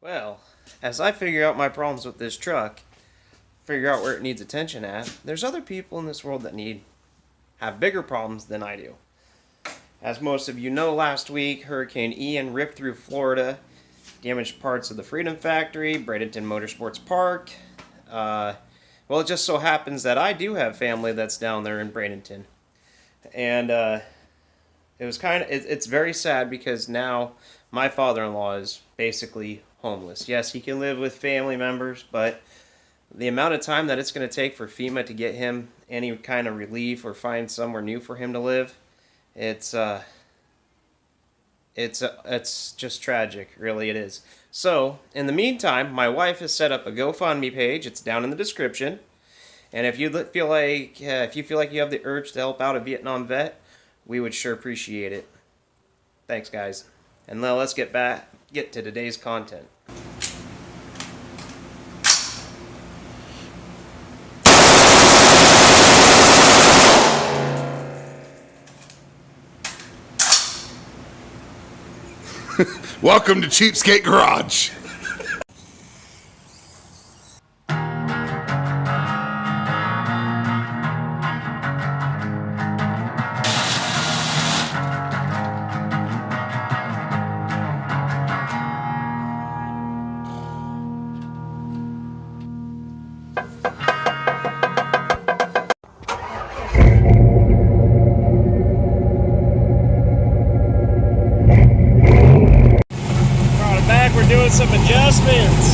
Well, as I figure out my problems with this truck, figure out where it needs attention at, there's other people in this world that have bigger problems than I do. As most of you know, last week, Hurricane Ian ripped through Florida, damaged parts of the Freedom Factory, Bradenton Motorsports Park. Well, it just so happens that I do have family that's down there in Bradenton. And it's very sad because now my father-in-law is basically homeless. Yes, he can live with family members, but the amount of time that it's going to take for FEMA to get him any kind of relief or find somewhere new for him to live, it's just tragic, really it is. So, in the meantime, my wife has set up a GoFundMe page. It's down in the description. And if you feel like you have the urge to help out a Vietnam vet, we would sure appreciate it. Thanks, guys. And now let's get to today's content. Welcome to Cheapskate Garage. We're doing some adjustments.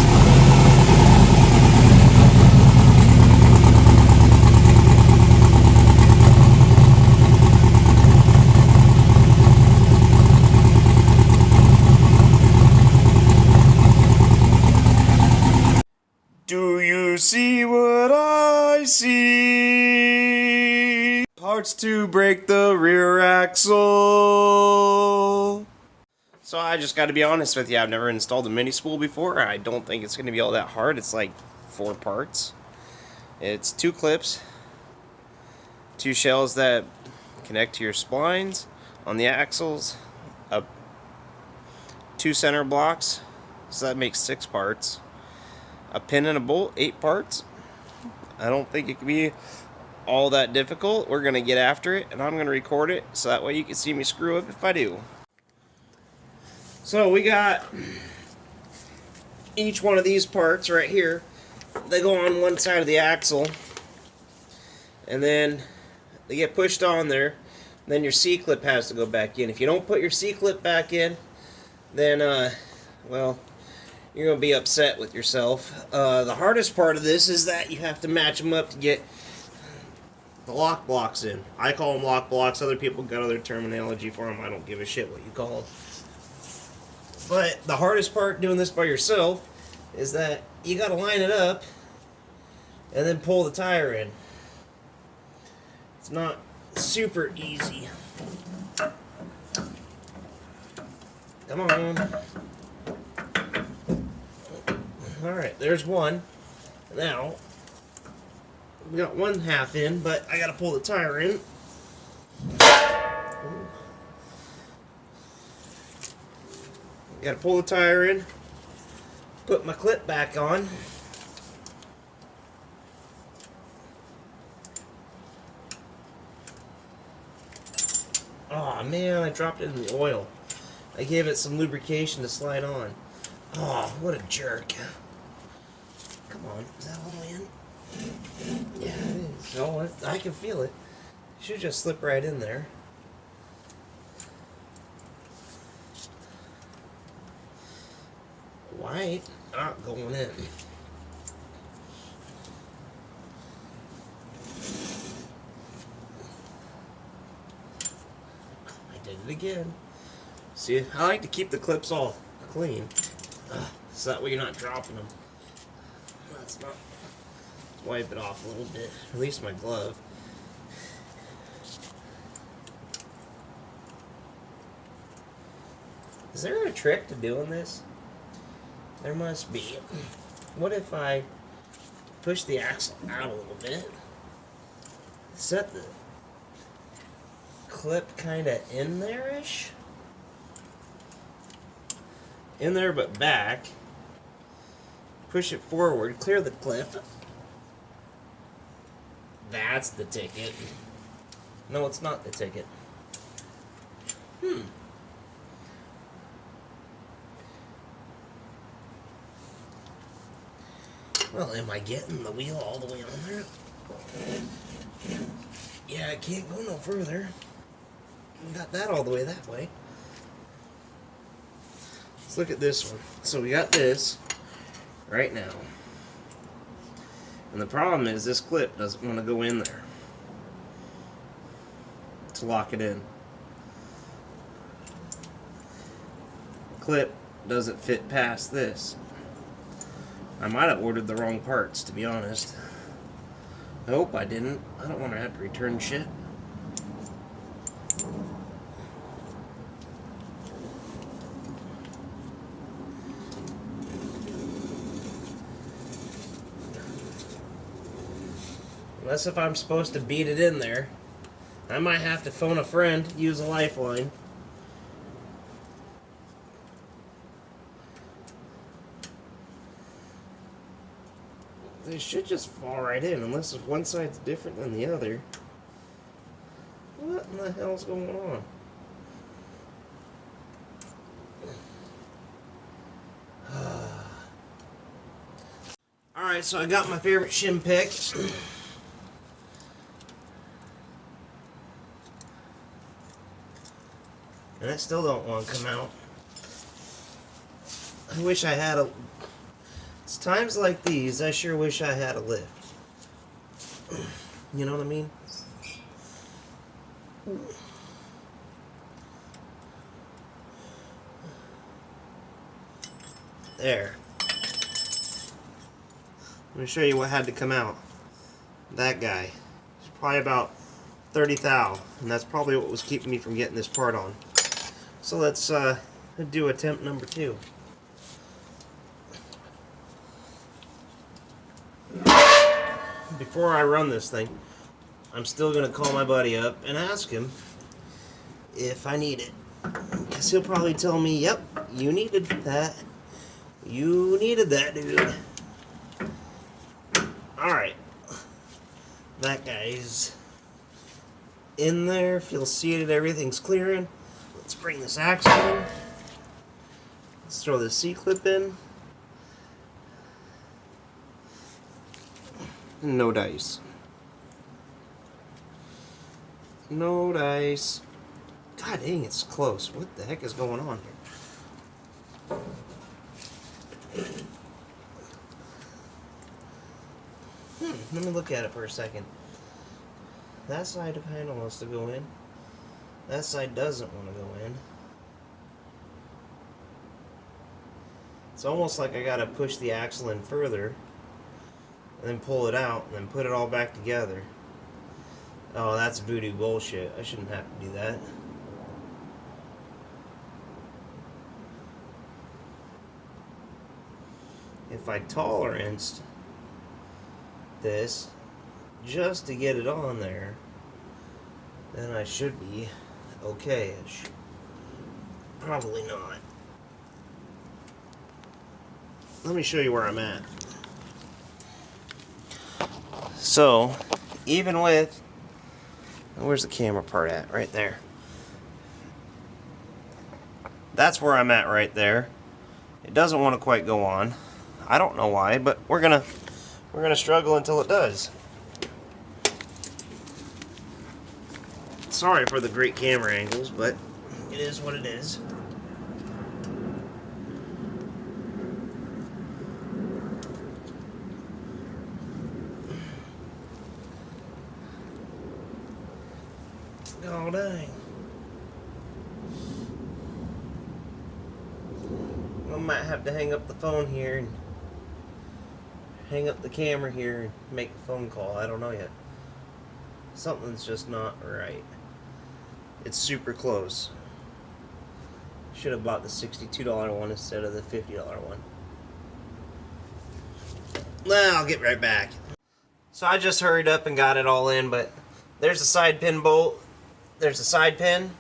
Do you see what I see? Parts to break the rear axle. So I just got to be honest with you, I've never installed a mini spool before. I don't think it's going to be all that hard. It's like 4 parts. It's 2 clips, 2 shells that connect to your splines on the axles, 2 center blocks, so that makes 6 parts, a pin and a bolt, 8 parts. I don't think it can be all that difficult. We're going to get after it, and I'm going to record it so that way you can see me screw up if I do. So we got each one of these parts right here. They go on one side of the axle, and then they get pushed on there. Then your C-clip has to go back in. If you don't put your C-clip back in, then well, you're gonna be upset with yourself. The hardest part of this is that you have to match them up to get the lock blocks in. I call them lock blocks. Other people got other terminology for them. I don't give a shit what you call them. But the hardest part doing this by yourself is that you gotta line it up and then pull the tire in. It's not super easy. Come on. Alright, there's one. Now, we got 1/2 in, but I gotta pull the tire in. Gotta pull the tire in, put my clip back on. Oh man, I dropped it in the oil. I gave it some lubrication to slide on. Oh, what a jerk. Come on, is that all the way in? Yeah, it is. Oh, I can feel it. It should just slip right in there. White not going in. I did it again. See, I like to keep the clips all clean, so that way you're not dropping them. That's not. Wipe it off a little bit. Release my glove. Is there a trick to doing this? There must be. What if I push the axle out a little bit, set the clip kind of in there-ish, in there but back, push it forward, clear the clip. That's the ticket. No, it's not the ticket. Well, am I getting the wheel all the way on there? Yeah, I can't go no further. We got that all the way that way. Let's look at this one. So we got this right now. And the problem is this clip doesn't want to go in there to lock it in. The clip doesn't fit past this. I might have ordered the wrong parts, to be honest. I hope I didn't. I don't want to have to return shit. Unless if I'm supposed to beat it in there, I might have to phone a friend, use a lifeline. They should just fall right in, unless if one side's different than the other. What in the hell's going on? Alright, so I got my favorite shim pick. And I still don't want to come out. I wish I had a... It's times like these, I sure wish I had a lift. You know what I mean? There. Let me show you what had to come out. That guy. It's probably about 30 thou, and that's probably what was keeping me from getting this part on. So let's do attempt number 2. Before I run this thing, I'm still going to call my buddy up and ask him if I need it. Because he'll probably tell me, yep, you needed that. You needed that, dude. Alright. That guy's in there. Feels seated. Everything's clearing. Let's bring this axle in. Let's throw this C-clip in. No dice. No dice. God dang, it's close. What the heck is going on here? Let me look at it for a second. That side kind of wants to go in. That side doesn't want to go in. It's almost like I gotta push the axle in further and then pull it out and then put it all back together. Oh, that's voodoo bullshit. I shouldn't have to do that. If I toleranced this just to get it on there, then I should be okay-ish. Probably not. Let me show you where I'm at. So, even with... Where's the camera part at? Right there. That's where I'm at right there. It doesn't want to quite go on. I don't know why, but we're gonna struggle until it does. Sorry for the great camera angles, but it is what it is. Oh, dang. I might have to hang up the phone here and hang up the camera here and make a phone call. I don't know yet. Something's just not right. It's super close. Should have bought the $62 one instead of the $50 one. Well, I'll get right back. So I just hurried up and got it all in, but there's a side pin bolt. There's a side pin.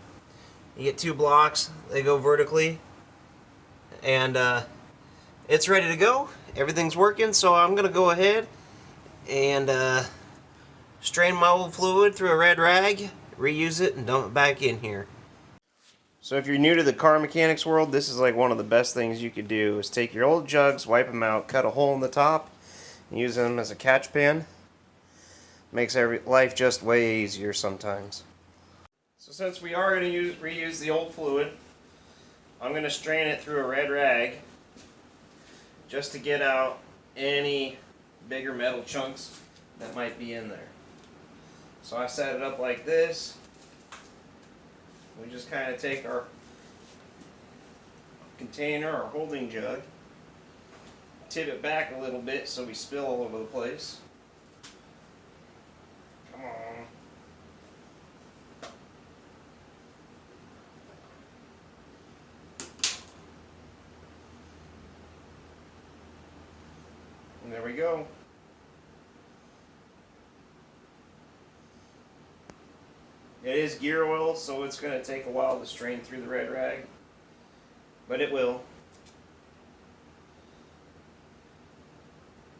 You get 2 blocks. They go vertically. And it's ready to go. Everything's working, so I'm gonna go ahead and strain my old fluid through a red rag, reuse it, and dump it back in here. So if you're new to the car mechanics world, this is like one of the best things you could do, is take your old jugs, wipe them out, cut a hole in the top, and use them as a catch pan. Makes life just way easier sometimes. So since we are going to reuse the old fluid, I'm going to strain it through a red rag just to get out any bigger metal chunks that might be in there. So I set it up like this. We just kind of take our container, our holding jug, tip it back a little bit so we spill all over the place. Come on. And there we go. It is gear oil, so it's going to take a while to strain through the red rag, but it will.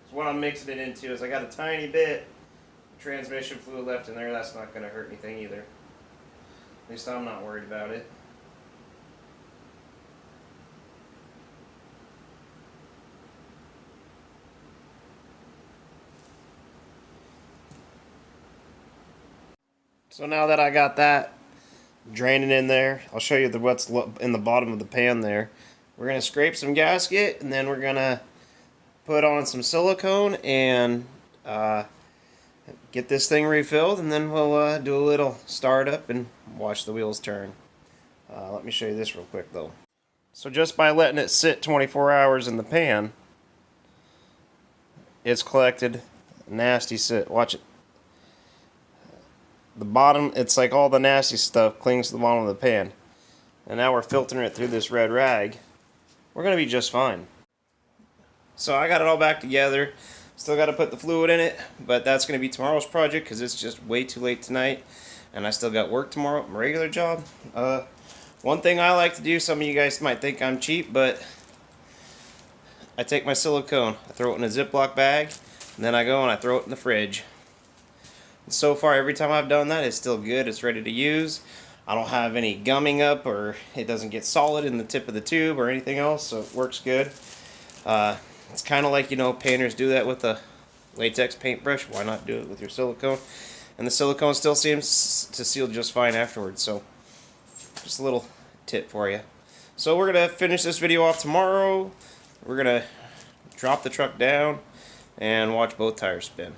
So what I'm mixing it into is I got a tiny bit of transmission fluid left in there. That's not going to hurt anything either. At least I'm not worried about it. So now that I got that draining in there, I'll show you what's in the bottom of the pan there. We're going to scrape some gasket, and then we're going to put on some silicone and get this thing refilled, and then we'll do a little startup and watch the wheels turn. Let me show you this real quick though. So just by letting it sit 24 hours in the pan, it's collected nasty soot. Watch it. The bottom, it's like all the nasty stuff clings to the bottom of the pan. And now we're filtering it through this red rag. We're going to be just fine. So I got it all back together. Still got to put the fluid in it, but that's going to be tomorrow's project because it's just way too late tonight. And I still got work tomorrow, my regular job. One thing I like to do, some of you guys might think I'm cheap, but I take my silicone, I throw it in a Ziploc bag, and then I go and I throw it in the fridge. So far, every time I've done that, it's still good. It's ready to use. I don't have any gumming up, or it doesn't get solid in the tip of the tube or anything else, so it works good. It's kind of like, you know, painters do that with a latex paintbrush. Why not do it with your silicone? And the silicone still seems to seal just fine afterwards, so just a little tip for you. So we're going to finish this video off tomorrow. We're going to drop the truck down and watch both tires spin.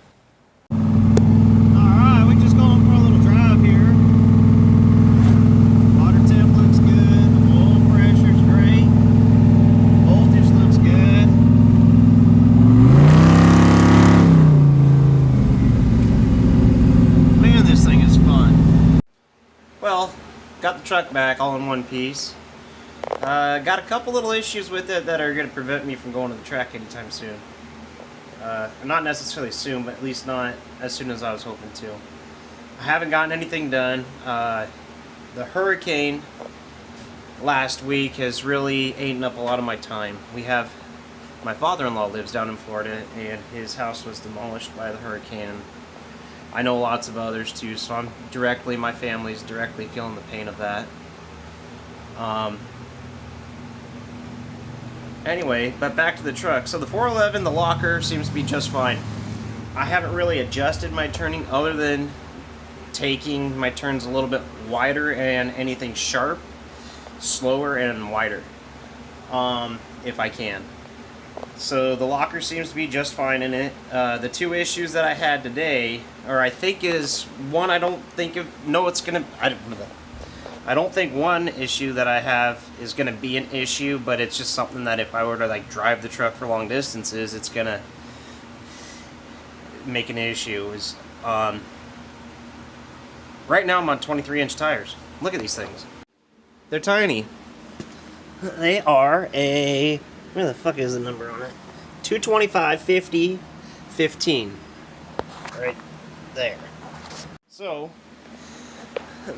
Got the truck back all in one piece. Got a couple little issues with it that are going to prevent me from going to the track anytime soon. Not necessarily soon, but at least not as soon as I was hoping to. I haven't gotten anything done. The hurricane last week has really eaten up a lot of my time. My father-in-law lives down in Florida, and his house was demolished by the hurricane. I know lots of others too, so my family's directly feeling the pain of that. Anyway, but back to the truck. So the 411, the locker seems to be just fine. I haven't really adjusted my turning other than taking my turns a little bit wider and anything sharp, slower and wider, if I can. So the locker seems to be just fine in it. The two issues that I had today, or I think is one, I don't think one issue that I have is going to be an issue, but it's just something that if I were to like drive the truck for long distances, it's going to make an issue. Is right now I'm on 23-inch tires. Look at these things. They're tiny. They are a... where the fuck is the number on it? 225, 50, 15. Right there. So,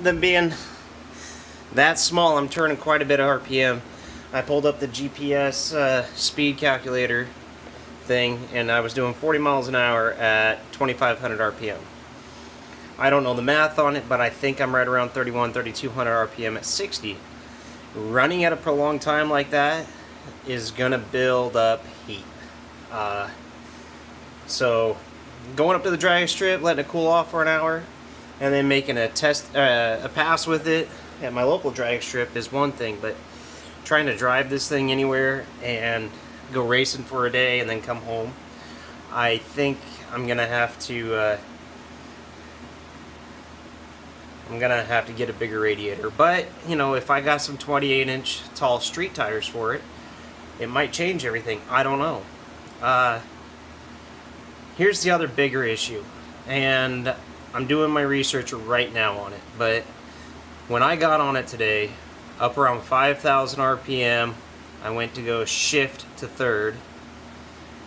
them being that small, I'm turning quite a bit of RPM. I pulled up the GPS speed calculator thing, and I was doing 40 miles an hour at 2,500 RPM. I don't know the math on it, but I think I'm right around 3,200 RPM at 60. Running at a prolonged time like that is gonna build up heat. So going up to the drag strip, letting it cool off for an hour, and then making a pass with it at my local drag strip is one thing, but trying to drive this thing anywhere and go racing for a day and then come home, I think I'm gonna have to get a bigger radiator. But you know, if I got some 28-inch tall street tires for it, it might change everything. I don't know. Here's the other bigger issue, and I'm doing my research right now on it, but when I got on it today, up around 5,000 RPM, I went to go shift to third,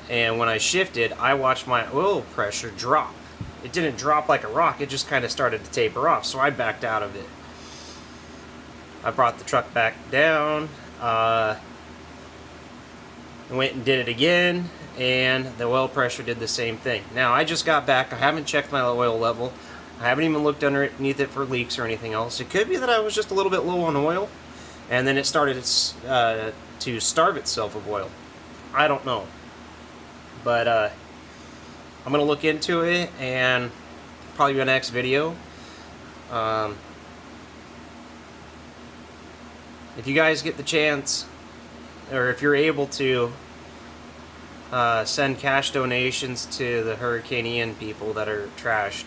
and when I shifted, I watched my oil pressure drop. It didn't drop like a rock, it just kind of started to taper off, so I backed out of it. I brought the truck back down, went and did it again, and the oil pressure did the same thing. Now, I just got back, I haven't checked my oil level, I haven't even looked underneath it for leaks or anything else. It could be that I was just a little bit low on oil, and then it started to starve itself of oil. I don't know. But I'm going to look into it, and probably my next video. If you guys get the chance, or if you're able to, send cash donations to the Hurricane Ian people that are trashed,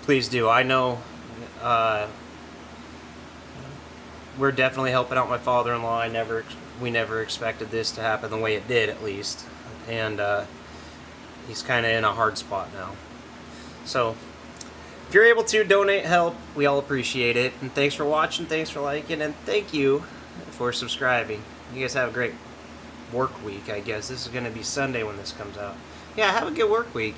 please do. I know we're definitely helping out my father-in-law. We never expected this to happen the way it did, at least, and he's kind of in a hard spot now. So if you're able to donate, help, we all appreciate it. And thanks for watching, thanks for liking, and thank you for subscribing. You guys have a great work week, I guess. This is going to be Sunday when this comes out. Yeah, have a good work week.